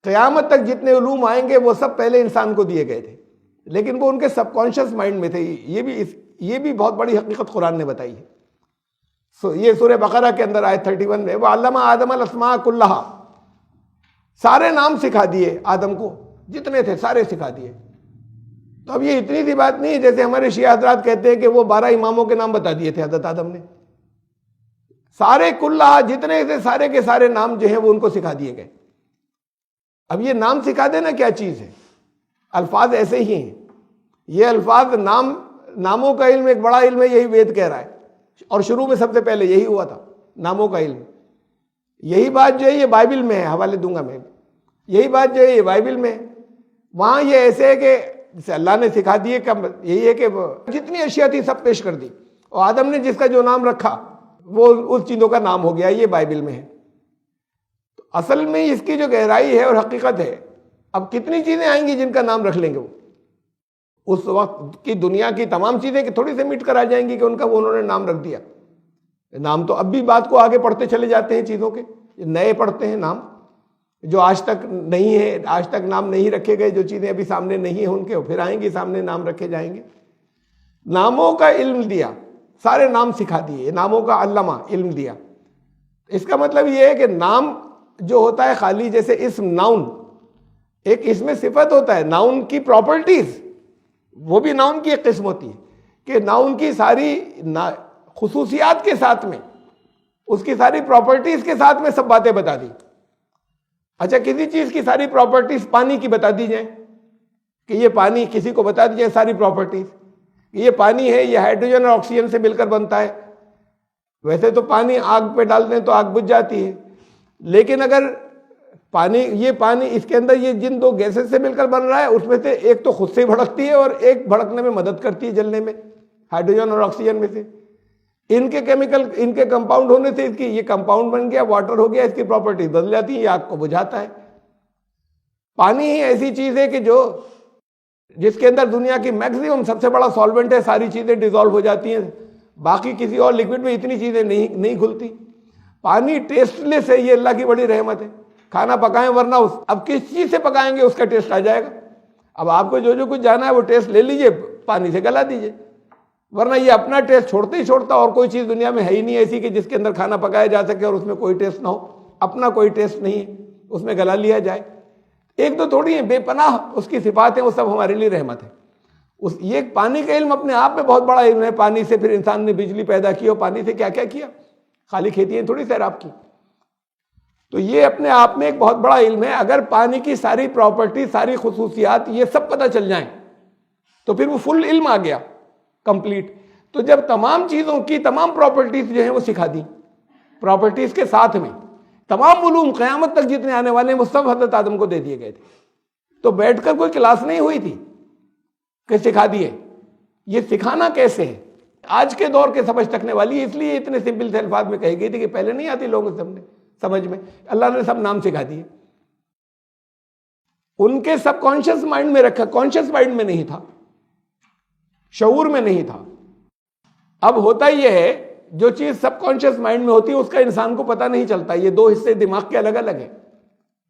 قیامت تک جتنے علوم آئیں گے وہ سب پہلے انسان کو دیے گئے تھے، لیکن وہ ان کے سب کانشیس مائنڈ میں تھے۔ یہ بھی بہت بڑی حقیقت قرآن نے بتائی ہے۔ یہ سورہ بقرہ کے اندر آیت 31 میں وَعَلَّمَ آدَمَ الْأَسْمَاءَ كُلَّهَا، سارے نام سکھا دیے آدم کو، جتنے تھے سارے سکھا دیے۔ تو اب یہ اتنی سی بات نہیں ہے جیسے ہمارے شیعہ حضرات کہتے ہیں کہ وہ 12 اماموں کے نام بتا دیے تھے حضرت آدم نے۔ سارے کلّہ جتنے تھے سارے کے سارے نام جو ہیں وہ ان کو سکھا دیے گئے۔ اب یہ نام سکھا دینا کیا چیز ہے؟ الفاظ ایسے ہی ہیں، یہ الفاظ ناموں کا علم ایک بڑا علم ہے، یہی وید کہہ رہا ہے، اور شروع میں سب سے پہلے یہی ہوا تھا، ناموں کا علم۔ یہی بات جو ہے یہ بائبل میں ہے، حوالے دوں گا میں، یہی بات جو ہے یہ بائبل میں ہے۔ وہاں یہ ایسے ہے کہ جسے اللہ نے سکھا دیے، یہی ہے کہ جتنی اشیاء تھی سب پیش کر دی، اور آدم نے جس کا جو نام رکھا وہ اس چیزوں کا نام ہو گیا، یہ بائبل میں ہے۔ تو اصل میں اس کی جو گہرائی ہے اور حقیقت ہے، اب کتنی چیزیں آئیں گی جن کا نام رکھ لیں گے وہ، اس وقت کی دنیا کی تمام چیزیں کہ تھوڑی سے مٹ کر آ جائیں گی کہ ان کا انہوں نے نام رکھ دیا۔ نام تو اب بھی بات کو آگے پڑھتے چلے جاتے ہیں، چیزوں کے نئے پڑھتے ہیں نام، جو آج تک نہیں ہے، آج تک نام نہیں رکھے گئے، جو چیزیں ابھی سامنے نہیں ہیں ان کے پھر آئیں گی سامنے، نام رکھے جائیں گے۔ ناموں کا علم دیا، سارے نام سکھا دیے، ناموں کا علامہ علم دیا۔ اس کا مطلب یہ ہے کہ نام جو ہوتا ہے خالی جیسے اسم، ناؤن، ایک اس میں صفت ہوتا ہے، ناؤن کی پراپرٹیز، وہ بھی ناؤن کی ایک قسم ہوتی ہے کہ ناؤن کی ساری خصوصیات کے ساتھ میں، اس کی ساری پراپرٹیز کے ساتھ میں سب باتیں بتا دی۔ اچھا، کسی چیز کی ساری پراپرٹیز پانی کی بتا دی جائیں کہ یہ پانی، کسی کو بتا دی جائے ساری پراپرٹیز، یہ پانی ہے، یہ ہائیڈروجن اور آکسیجن سے مل کر بنتا ہے۔ ویسے تو پانی آگ پہ ڈالتے ہیں تو آگ بجھ جاتی ہے، لیکن اگر یہ پانی اس کے اندر یہ جن دو گیسز سے مل کر بن رہا ہے، اس میں سے ایک تو خود سے بھڑکتی ہے اور ایک بھڑکنے میں مدد کرتی ہے جلنے میں، ہائیڈروجن اور آکسیجن میں سے۔ ان کے کیمیکل، ان کے کمپاؤنڈ ہونے سے اس کی یہ کمپاؤنڈ بن گیا، واٹر ہو گیا، اس کی پراپرٹیز بدل جاتی ہیں، یہ آگ کو بجھاتا ہے۔ پانی ہی ایسی چیز ہے کہ جس کے اندر دنیا کی میکسیمم سب سے بڑا سالوینٹ ہے، ساری چیزیں ڈیزالو ہو جاتی ہیں، باقی کسی اور لکوڈ میں اتنی چیزیں نہیں کھلتی۔ پانی ٹیسٹ لیس ہے، یہ اللہ کی بڑی رحمت ہے۔ کھانا پکائیں ورنہ اب کس چیز سے پکائیں گے اس کا ٹیسٹ آ جائے گا۔ اب آپ کو جو کچھ جانا ہے وہ ٹیسٹ لے لیجئے، پانی سے گلا دیجئے، ورنہ یہ اپنا ٹیسٹ چھوڑتے ہی چھوڑتا، اور کوئی چیز دنیا میں ہے ہی نہیں ایسی کہ جس کے اندر کھانا پکایا جا سکے اور اس میں کوئی ٹیسٹ نہ ہو، اپنا کوئی ٹیسٹ نہیں ہے، اس میں گلا لیا جائے۔ ایک دو تھوڑی ہیں، بے پناہ اس کی صفات ہیں، وہ سب ہمارے لیے رحمت ہے۔ یہ پانی کا علم اپنے آپ میں بہت بڑا علم ہے۔ پانی سے پھر انسان نے بجلی پیدا کی، اور پانی سے کیا کیا کیا، خالی کھیتیاں تھوڑی سیراب کی۔ تو یہ اپنے آپ میں ایک بہت بڑا علم ہے۔ اگر پانی کی ساری پراپرٹی، ساری خصوصیات یہ سب پتہ چل جائیں تو پھر وہ فل علم آ گیا، کمپلیٹ۔ تو جب تمام چیزوں کی تمام پراپرٹیز جو ہیں وہ سکھا دی، پراپرٹیز کے ساتھ میں تمام علوم قیامت تک جتنے آنے والے ہیں وہ سب حضرت آدم کو دے دیے گئے تھے۔ تو بیٹھ کر کوئی کلاس نہیں ہوئی تھی کہ سکھا دیے۔ یہ سکھانا کیسے ہے، آج کے دور کے سمجھ تکنے والی ہے، اس لیے اتنے سمپل سے الفاظ میں کہی گئی تھی کہ پہلے نہیں آتی لوگوں سمجھ میں۔ اللہ نے سب نام سکھا دیے، ان کے سب کانشیس مائنڈ میں رکھا، کانشیس مائنڈ میں نہیں تھا، شعور میں نہیں تھا۔ اب ہوتا یہ ہے، جو چیز سب کانشیس مائنڈ میں ہوتی ہے اس کا انسان کو پتہ نہیں چلتا۔ یہ دو حصے دماغ کے الگ الگ ہیں،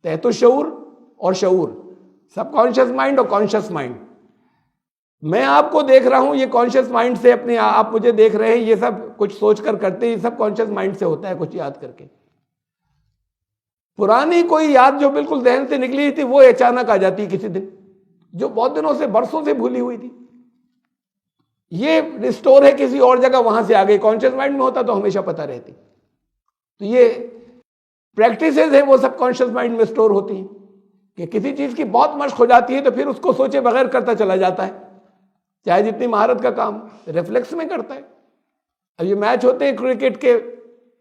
تحت الشعور اور شعور، سب کانشیس مائنڈ اور کانشیس مائنڈ۔ میں آپ کو دیکھ رہا ہوں، یہ کانشیس مائنڈ سے اپنے آپ مجھے دیکھ رہے ہیں، یہ سب کچھ سوچ کر کرتے ہیں، یہ سب کانشیس مائنڈ سے ہوتا ہے، کچھ یاد کر کے۔ پرانی کوئی یاد جو بالکل ذہن سے نکلی تھی وہ اچانک آ جاتی کسی دن، جو بہت دنوں سے، برسوں سے بھولی ہوئی تھی، یہ ریسٹور ہے کسی اور جگہ، وہاں سے آ گئی۔ کانشیس مائنڈ میں ہوتا تو ہمیشہ پتہ رہتی۔ تو یہ پریکٹسز ہیں، وہ سب کانشیس مائنڈ میں اسٹور ہوتی ہیں، کہ کسی چیز کی بہت مشق ہو جاتی ہے تو پھر اس کو سوچے بغیر کرتا چلا جاتا ہے، چاہے جتنی مہارت کا کام، ریفلیکس میں کرتا ہے۔ اب یہ میچ ہوتے ہیں کرکٹ کے،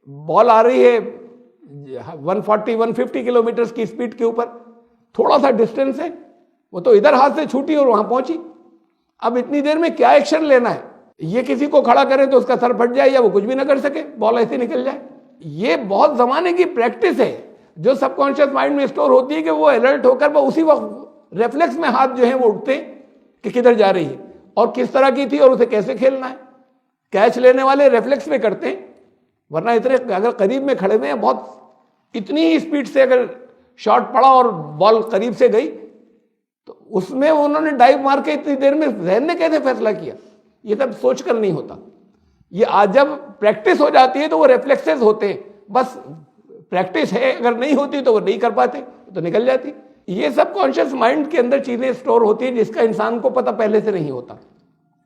بال آ رہی ہے 140-150 کلومیٹرز کی سپیڈ کے اوپر، تھوڑا سا ڈسٹینس ہے، وہ تو ادھر ہاتھ سے چھوٹی اور وہاں پہنچی۔ اب اتنی دیر میں کیا ایکشن لینا ہے، یہ کسی کو کھڑا کرے تو اس کا سر پھٹ جائے یا وہ کچھ بھی نہ کر سکے، بال ایسے نکل جائے۔ یہ بہت زمانے کی پریکٹس ہے جو سب کانشیس مائنڈ میں اسٹور ہوتی ہے، کہ وہ الرٹ ہو کر وہ اسی وقت ریفلیکس میں ہاتھ جو ہیں وہ اٹھتے ہیں کہ کدھر جا رہی ہے اور کس طرح کی تھی اور اسے کیسے کھیلنا ہے۔ کیچ لینے والے ریفلیکس میں کرتے ہیں، ورنہ اتنے اگر قریب میں کھڑے ہوئے ہیں، بہت اتنی ہی اسپیڈ سے اگر شاٹ پڑا اور بال قریب سے گئی تو اس میں انہوں نے ڈائیو مار کے اتنی دیر میں ذہن نے کیسے فیصلہ کیا؟ یہ سب سوچ کر نہیں ہوتا. یہ آج جب پریکٹس ہو جاتی ہے تو وہ ریفلیکسز ہوتے ہیں, بس پریکٹس ہے, اگر نہیں ہوتی تو وہ نہیں کر پاتے تو نکل جاتی. یہ سب کانشیس مائنڈ کے اندر چیزیں اسٹور ہوتی ہیں جس کا انسان کو پتہ پہلے سے نہیں ہوتا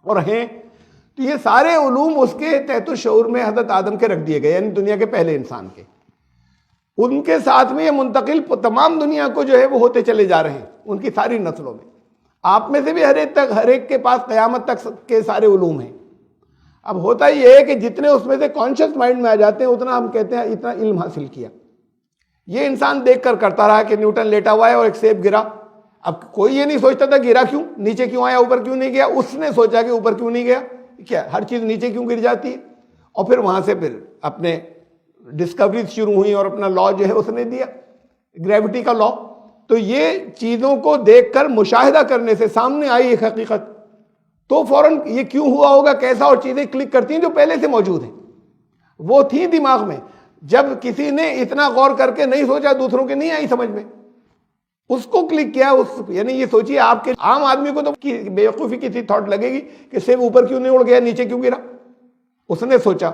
اور ہیں. تو یہ سارے علوم اس کے تحت الشعور میں حضرت آدم کے رکھ دیے گئے, یعنی دنیا کے پہلے انسان کے. ان کے ساتھ میں یہ منتقل تمام دنیا کو جو ہے وہ ہوتے چلے جا رہے ہیں ان کی ساری نسلوں میں. آپ میں سے بھی ہر ایک کے پاس قیامت تک کے سارے علوم ہیں. اب ہوتا یہ ہے کہ جتنے اس میں سے کانشیس مائنڈ میں آ جاتے ہیں اتنا ہم کہتے ہیں اتنا علم حاصل کیا. یہ انسان دیکھ کر کرتا رہا کہ نیوٹن لیٹا ہوا ہے اور ایک سیب گرا. اب کوئی یہ نہیں سوچتا تھا گرا کیوں, نیچے کیوں آیا, اوپر کیوں نہیں گیا. اس نے سوچا کہ اوپر کیوں نہیں گیا, کیا ہر چیز نیچے کیوں گر جاتی ہے, اور پھر وہاں سے پھر اپنے ڈسکوریز شروع ہوئی اور اپنا لا جو ہے اس نے دیا, گریوٹی کا لا. تو یہ چیزوں کو دیکھ کر مشاہدہ کرنے سے سامنے آئی ایک حقیقت, تو فوراً یہ کیوں ہوا ہوگا کیسا, اور چیزیں کلک کرتی ہیں جو پہلے سے موجود ہیں, وہ تھیں دماغ میں. جب کسی نے اتنا غور کر کے نہیں سوچا, دوسروں کے نہیں آئی سمجھ میں, اس کو کلک کیا. یعنی یہ سوچیے آپ کے عام آدمی کو تو بیوقوفی کی سی تھاٹ لگے گی کہ سیب اوپر کیوں نہیں اڑ گیا, نیچے کیوں گرا. اس نے سوچا,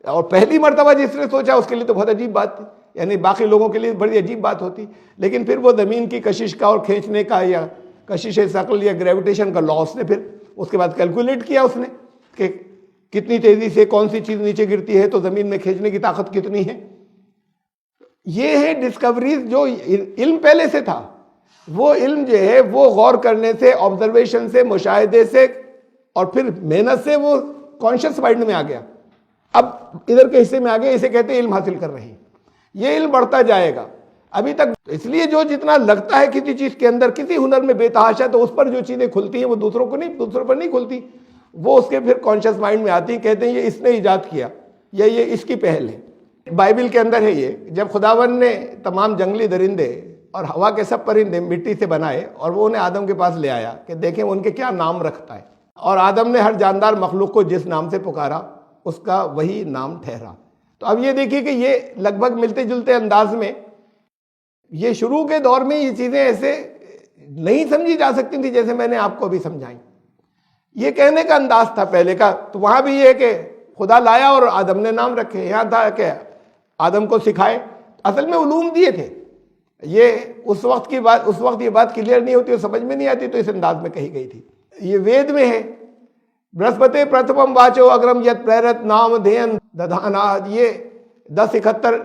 اور پہلی مرتبہ جس نے سوچا اس کے لیے تو بہت عجیب بات تھی, یعنی باقی لوگوں کے لیے بڑی عجیب بات ہوتی. لیکن پھر وہ زمین کی کشش کا اور کھینچنے کا یا کشش ثقل یا گریویٹیشن کا لا اس نے پھر اس کے بعد کیلکولیٹ کیا اس نے کہ کتنی تیزی سے کون سی چیز نیچے گرتی ہے تو زمین میں کھینچنے کی طاقت کتنی ہے. یہ ہے ڈسکوریز. جو علم پہلے سے تھا وہ علم جو ہے وہ غور کرنے سے, آبزرویشن سے, مشاہدے سے اور پھر محنت سے وہ کانشیس مائنڈ میں آ گیا. اب ادھر کے حصے میں آ گیا, اسے کہتے ہیں علم حاصل کر رہے ہیں. یہ علم بڑھتا جائے گا ابھی تک. اس لیے جو جتنا لگتا ہے کسی چیز کے اندر, کسی ہنر میں بے تحاشا, تو اس پر جو چیزیں کھلتی ہیں وہ دوسروں پر نہیں کھلتی, وہ اس کے پھر کانشیس مائنڈ میں آتی ہیں. کہتے ہیں یہ اس نے ایجاد کیا یا یہ اس کی پہل ہے. بائبل کے اندر ہے یہ, جب خداوند نے تمام جنگلی درندے اور ہوا کے سب پرندے مٹی سے بنائے اور وہ انہیں آدم کے پاس لے آیا کہ دیکھیں ان کے کیا نام رکھتا ہے, اور آدم نے ہر جاندار مخلوق کو جس نام سے پکارا اس کا وہی نام ٹھہرا. تو اب یہ دیکھیے کہ یہ لگ بھگ ملتے جلتے انداز میں, یہ شروع کے دور میں یہ چیزیں ایسے نہیں سمجھی جا سکتی تھی جیسے میں نے آپ کو ابھی سمجھائی. یہ کہنے کا انداز تھا پہلے کا. تو وہاں بھی یہ ہے کہ خدا لایا اور آدم نے نام رکھے. یہاں تھا کہ آدم کو سکھائے, اصل میں علوم دیے تھے. یہ اس وقت یہ بات کلیئر نہیں ہوتی اور سمجھ میں نہیں آتی, تو اس انداز میں کہی گئی تھی. یہ وید میں ہے, برہسپتے پرتھمم واچو اگرم یت پریرت نام دھین ددھانا, یہ 1071,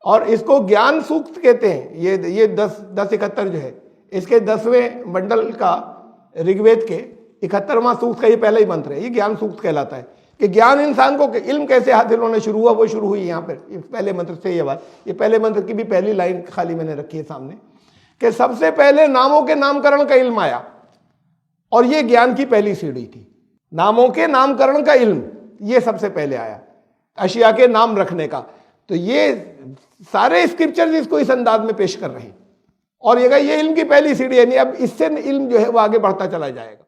اور اس کو گیان سوکت کہتے ہیں. یہ 1071 جو ہے اس کے 10ویں منڈل کا رگ وید کے 71واں سوکت کا یہ پہلا ہی منتر ہے. یہ گیان سوکت کہلاتا ہے کہ گیان انسان کو علم کیسے حاصل ہونا شروع ہوا, وہ شروع ہوئی یہاں پر پہلے منتر سے. یہ بات, یہ پہلے منتر کی بھی پہلی لائن خالی میں نے رکھی ہے سامنے, کہ سب سے پہلے ناموں کے نام کرن کا علم آیا, اور یہ گیان کی پہلی سیڑھی تھی. ناموں کے نام کرن کا علم یہ سب سے پہلے آیا, اشیاء کے نام رکھنے کا. تو یہ سارے اسکرپچرز اس کو اس انداز میں پیش کر رہے ہیں, اور یہ علم کی پہلی سیڑھی, یعنی اب اس سے علم جو ہے وہ آگے بڑھتا چلا جائے گا.